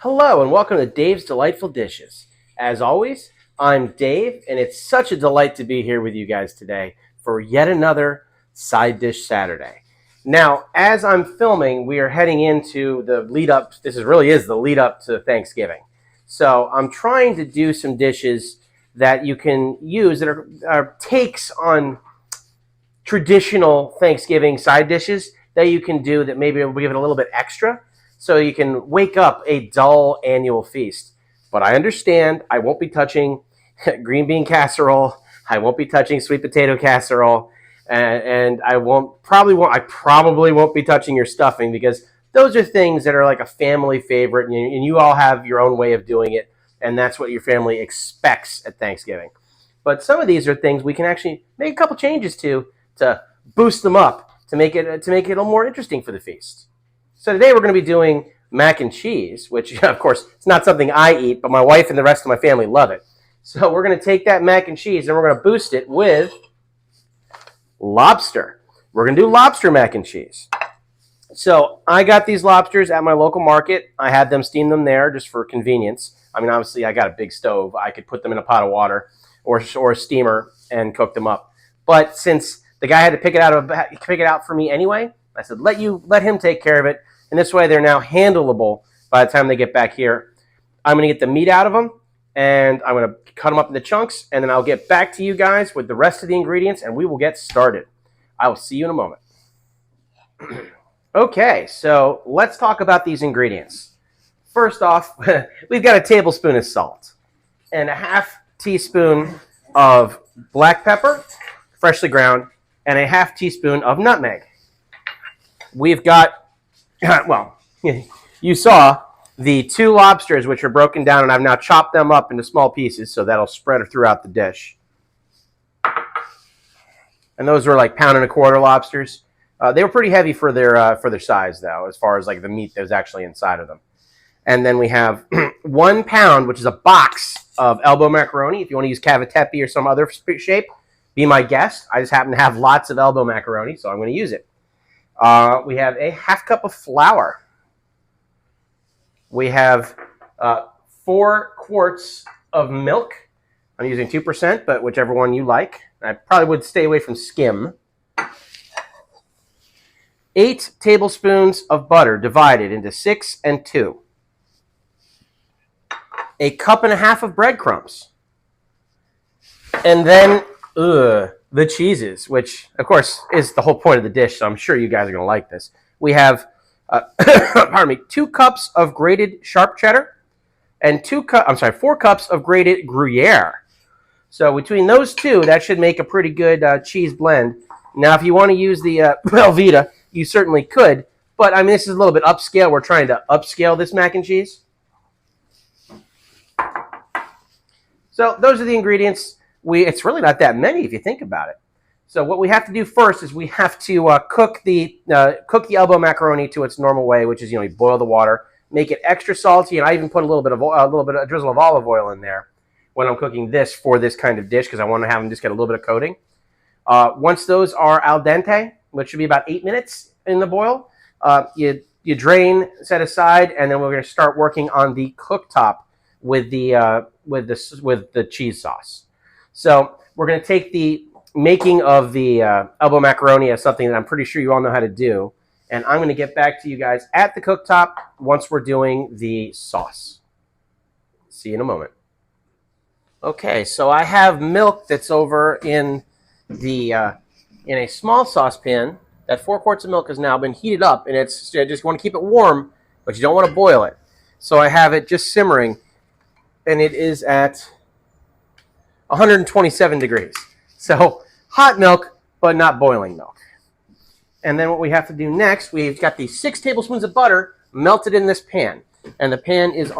Hello and welcome to Dave's Delightful Dishes. As always, I'm Dave, and it's such a delight to be here with you guys today for yet another Side Dish Saturday. Now, as I'm filming, we are heading into the lead up. Really is the lead up to Thanksgiving. So I'm trying to do some dishes that you can use that are takes on traditional Thanksgiving side dishes that you can do that maybe will give it a little bit extra so you can wake up a dull annual feast. But I understand I won't be touching green bean casserole. I won't be touching sweet potato casserole. And I probably won't be touching your stuffing because those are things that are like a family favorite and you all have your own way of doing it. And that's what your family expects at Thanksgiving. But some of these are things we can actually make a couple changes to boost them up to make it a little more interesting for the feast. So today we're going to be doing mac and cheese, which of course it's not something I eat, but my wife and the rest of my family love it. So we're going to take that mac and cheese and we're going to boost it with lobster. We're going to do lobster mac and cheese. So I got these lobsters at my local market. I had them steam them there just for convenience. I mean, obviously I got a big stove. I could put them in a pot of water or a steamer and cook them up. But since the guy had to pick it out for me anyway, I said, let him take care of it. And this way they're now handleable by the time they get back here. I'm going to get the meat out of them, and I'm going to cut them up into chunks, and then I'll get back to you guys with the rest of the ingredients, and we will get started. I will see you in a moment. Okay, so let's talk about these ingredients. First off, we've got a tablespoon of salt and a half teaspoon of black pepper, freshly ground, and a half teaspoon of nutmeg. We've got, well, you saw the two lobsters, which are broken down, and I've now chopped them up into small pieces, so that'll spread throughout the dish. And those were like £1.25 lobsters. They were pretty heavy for their size, though, as far as like the meat that was actually inside of them. And then we have 1 pound, which is a box of elbow macaroni. If you want to use cavatelli or some other shape, be my guest. I just happen to have lots of elbow macaroni, so I'm going to use it. We have a half cup of flour. We have 4 quarts of milk. I'm using 2%, but whichever one you like. I probably would stay away from skim. 8 tablespoons of butter divided into 6 and 2. A cup and a half of breadcrumbs. And then the cheeses, which, of course, is the whole point of the dish, so I'm sure you guys are going to like this. We have, 2 cups of grated sharp cheddar and 4 cups of grated Gruyère. So between those two, that should make a pretty good cheese blend. Now, if you want to use the Velveeta, you certainly could, but I mean, this is a little bit upscale. We're trying to upscale this mac and cheese. So those are the ingredients. It's really not that many if you think about it. So what we have to do first is we have to cook the elbow macaroni to its normal way, which is you boil the water, make it extra salty, and I even put a drizzle of olive oil in there when I'm cooking this for this kind of dish because I want to have them just get a little bit of coating. Once those are al dente, which should be about 8 minutes in the boil, you drain, set aside, and then we're going to start working on the cooktop with the cheese sauce. So we're going to take the making of the elbow macaroni as something that I'm pretty sure you all know how to do, and I'm going to get back to you guys at the cooktop once we're doing the sauce. See you in a moment. Okay, so I have milk that's over in a small saucepan. That 4 quarts of milk has now been heated up, and I just want to keep it warm, but you don't want to boil it. So I have it just simmering, and it is at 127 degrees. So hot milk, but not boiling milk. And then what we have to do next, we've got these 6 tablespoons of butter melted in this pan. And the pan is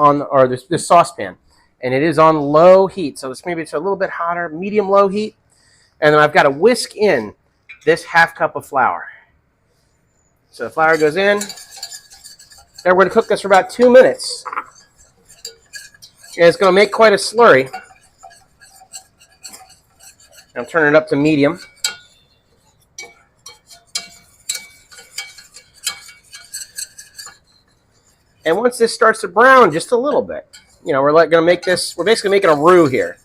this saucepan. And it is on low heat. So maybe it's a little bit hotter, medium-low heat. And then I've got to whisk in this half cup of flour. So the flour goes in. And we're going to cook this for about 2 minutes. And it's going to make quite a slurry. I'm turning it up to medium. And once this starts to brown just a little bit, you know, we're going to make this, we're basically making a roux here.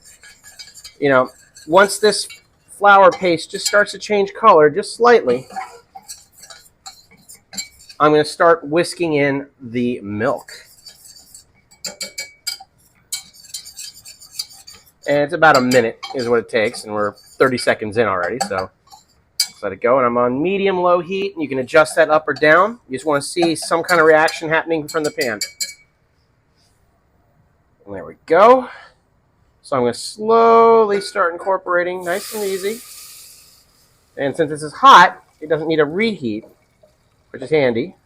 You know, once this flour paste just starts to change color just slightly, I'm going to start whisking in the milk. And it's about a minute is what it takes, and we're 30 seconds in already, so let's let it go. And I'm on medium-low heat, and you can adjust that up or down. You just want to see some kind of reaction happening from the pan. And there we go. So I'm going to slowly start incorporating, nice and easy. And since this is hot, it doesn't need a reheat, which is handy.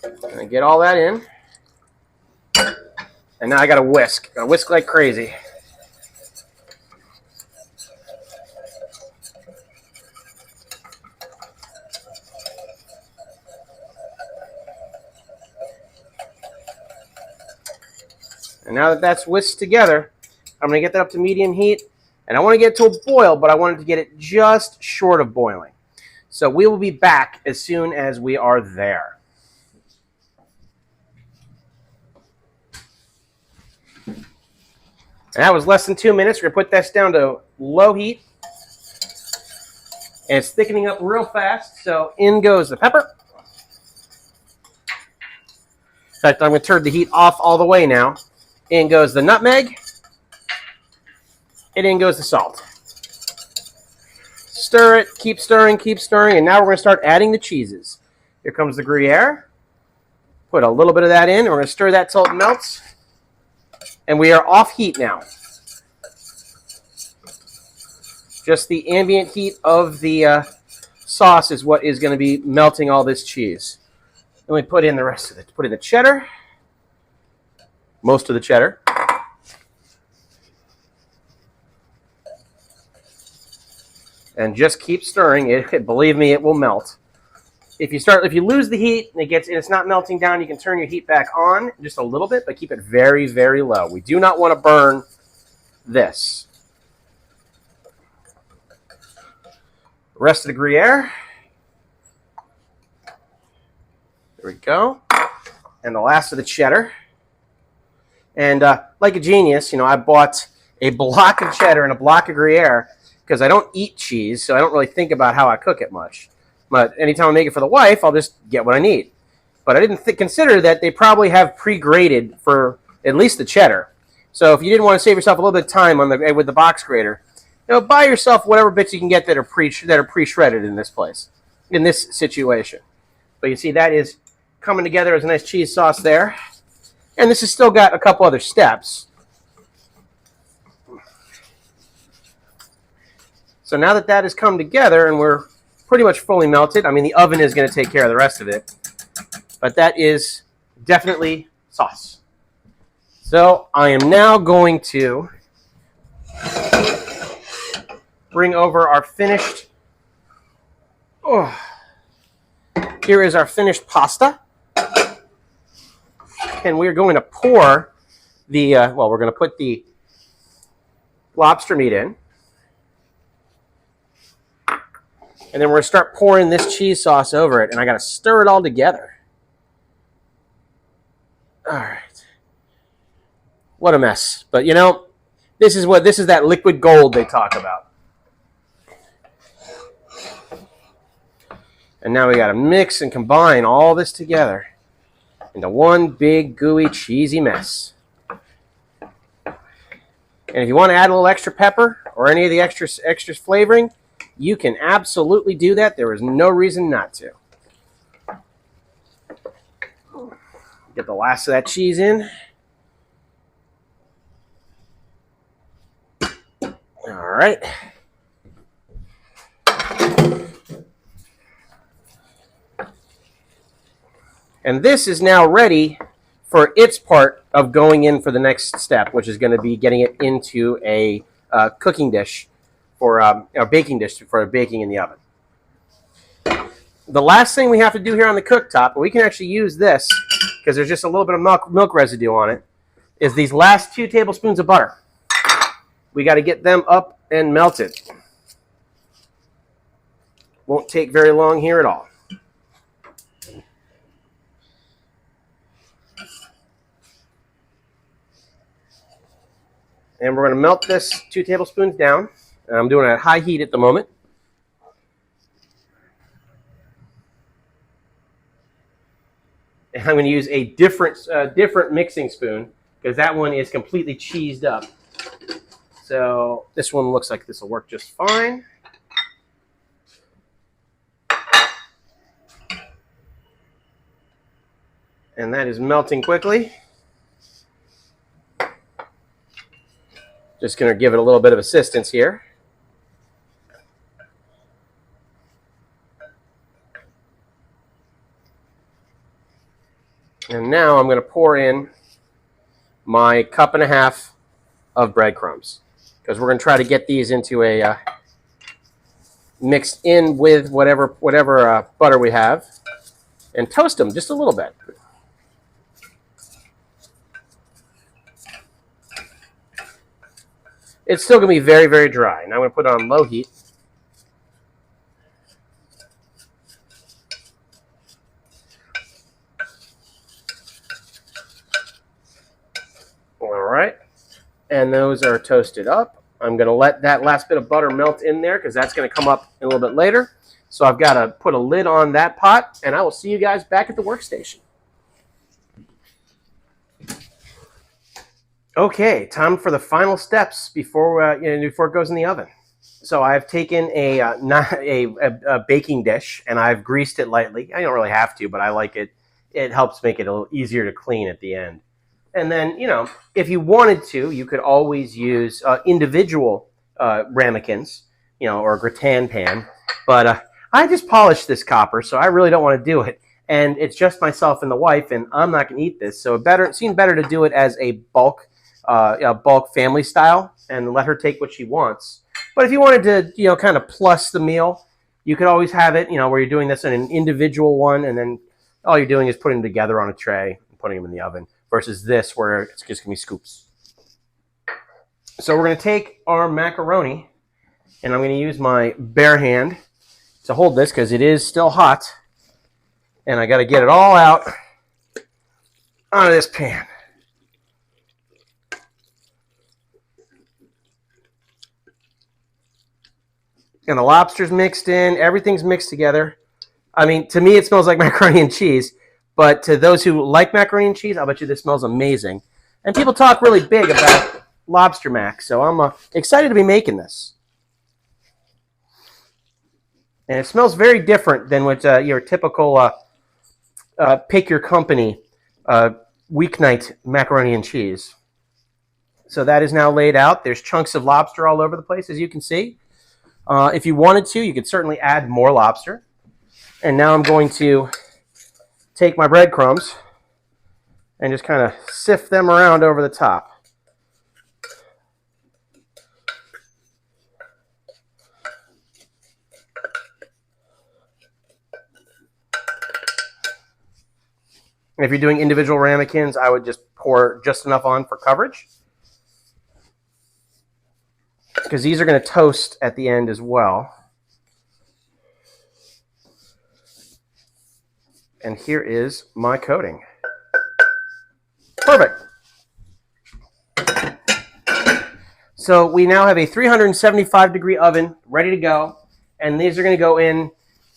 And I get all that in. And now I got to whisk. I whisk like crazy. And now that that's whisked together, I'm going to get that up to medium heat. And I want to get it to a boil, but I wanted to get it just short of boiling. So we will be back as soon as we are there. And that was less than 2 minutes. We're going to put this down to low heat. And it's thickening up real fast. So in goes the pepper. In fact, I'm going to turn the heat off all the way now. In goes the nutmeg. And in goes the salt. Stir it, keep stirring, and now we're going to start adding the cheeses. Here comes the Gruyère. Put a little bit of that in, and we're going to stir that till it melts. And we are off heat now. Just the ambient heat of the sauce is what is going to be melting all this cheese. Then we put in the rest of it. Put in the cheddar. Most of the cheddar. And just keep stirring it. Believe me, it will melt. If you lose the heat and it's not melting down, you can turn your heat back on just a little bit, but keep it very, very low. We do not want to burn this. Rest of the Gruyere. There we go. And the last of the cheddar. And like a genius, you know, I bought a block of cheddar and a block of Gruyere because I don't eat cheese, so I don't really think about how I cook it much. But anytime I make it for the wife, I'll just get what I need. But I didn't consider that they probably have pre-grated for at least the cheddar. So if you didn't want to save yourself a little bit of time with the box grater, you know, buy yourself whatever bits you can get that are pre-shredded in this situation. But you see that is coming together as a nice cheese sauce there. And this has still got a couple other steps. So now that that has come together and we're pretty much fully melted, I mean, the oven is going to take care of the rest of it. But that is definitely sauce. So I am now going to bring over our finished, here is our finished pasta. And we're going to pour the, we're going to put the lobster meat in. And then we're going to start pouring this cheese sauce over it. And I got to stir it all together. All right. What a mess. But, you know, this is that liquid gold they talk about. And now we got to mix and combine all this together into one big, gooey, cheesy mess. And if you want to add a little extra pepper or any of the extra flavoring, you can absolutely do that. There is no reason not to. Get the last of that cheese in. All right. And this is now ready for its part of going in for the next step, which is going to be getting it into a cooking dish for a baking dish for baking in the oven. The last thing we have to do here on the cooktop, but we can actually use this because there's just a little bit of milk residue on it, is these last 2 tablespoons of butter. We got to get them up and melted. Won't take very long here at all. And we're going to melt this 2 tablespoons down. And I'm doing it at high heat at the moment. And I'm going to use a different mixing spoon because that one is completely cheesed up. So this one looks like this will work just fine. And that is melting quickly. Just going to give it a little bit of assistance here. And now I'm going to pour in my 1.5 cups of breadcrumbs because we're going to try to get these into a mixed in with whatever butter we have and toast them just a little bit. It's still going to be very, very dry. Now I'm going to put it on low heat. All right. And those are toasted up. I'm going to let that last bit of butter melt in there because that's going to come up a little bit later. So I've got to put a lid on that pot, and I will see you guys back at the workstation. Okay, time for the final steps before before it goes in the oven. So I've taken a baking dish and I've greased it lightly. I don't really have to, but I like it. It helps make it a little easier to clean at the end. And then, if you wanted to, you could always use individual ramekins, or a gratin pan. But I just polished this copper, so I really don't want to do it. And it's just myself and the wife, and I'm not going to eat this. So it seemed better to do it as a bulk family style and let her take what she wants. But if you wanted to, kind of plus the meal, you could always have it, where you're doing this in an individual one, and then all you're doing is putting them together on a tray and putting them in the oven. Versus this, where it's just going to be scoops. So we're going to take our macaroni, and I'm going to use my bare hand to hold this because it is still hot, and I got to get it all out of this pan. And the lobster's mixed in. Everything's mixed together. I mean, to me, it smells like macaroni and cheese. But to those who like macaroni and cheese, I'll bet you this smells amazing. And people talk really big about lobster mac, so I'm excited to be making this. And it smells very different than what your typical pick your company weeknight macaroni and cheese. So that is now laid out. There's chunks of lobster all over the place, as you can see. If you wanted to, you could certainly add more lobster. And now I'm going to take my breadcrumbs and just kind of sift them around over the top. And if you're doing individual ramekins, I would just pour just enough on for coverage, because these are going to toast at the end as well. And here is my coating. Perfect. So we now have a 375-degree oven ready to go. And these are going to go in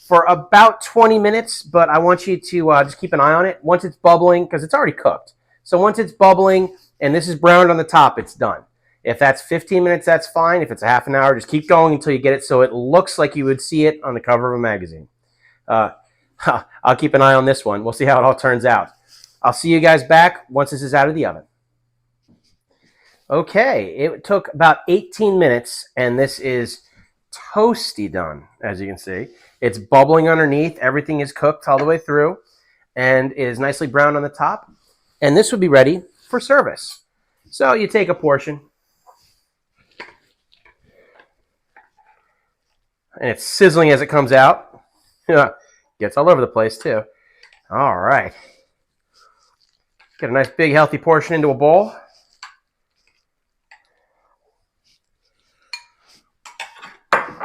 for about 20 minutes. But I want you to just keep an eye on it. Once it's bubbling, because it's already cooked. So once it's bubbling and this is browned on the top, it's done. If that's 15 minutes, that's fine. If it's a half an hour, just keep going until you get it so it looks like you would see it on the cover of a magazine. I'll keep an eye on this one. We'll see how it all turns out. I'll see you guys back once this is out of the oven. Okay, it took about 18 minutes, and this is toasty done, as you can see. It's bubbling underneath. Everything is cooked all the way through and is nicely browned on the top. And this would be ready for service. So you take a portion, and it's sizzling as it comes out. Gets all over the place, too. All right. Get a nice big healthy portion into a bowl.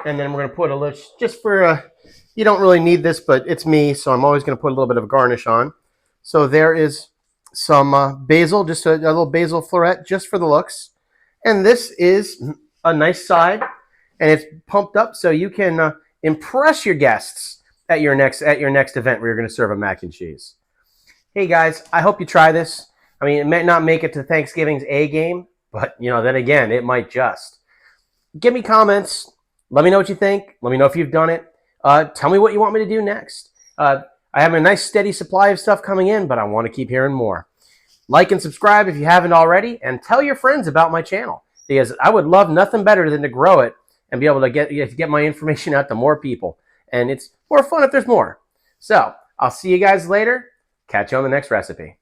And then we're going to put a little, just for, you don't really need this, but it's me, so I'm always going to put a little bit of a garnish on. So there is some basil, just a little basil floret, just for the looks. And this is a nice side, and it's pumped up so you can impress your guests at your next event where you're going to serve a mac and cheese. Hey guys, I hope you try this. I mean, it may not make it to Thanksgiving's A game, but then again, it might just. Give me comments. Let me know what you think. Let me know if you've done it. Tell me what you want me to do next. I have a nice steady supply of stuff coming in, but I want to keep hearing more. Like and subscribe if you haven't already, and tell your friends about my channel, because I would love nothing better than to grow it and be able to get my information out to more people. And it's more fun if there's more. So I'll see you guys later. Catch you on the next recipe.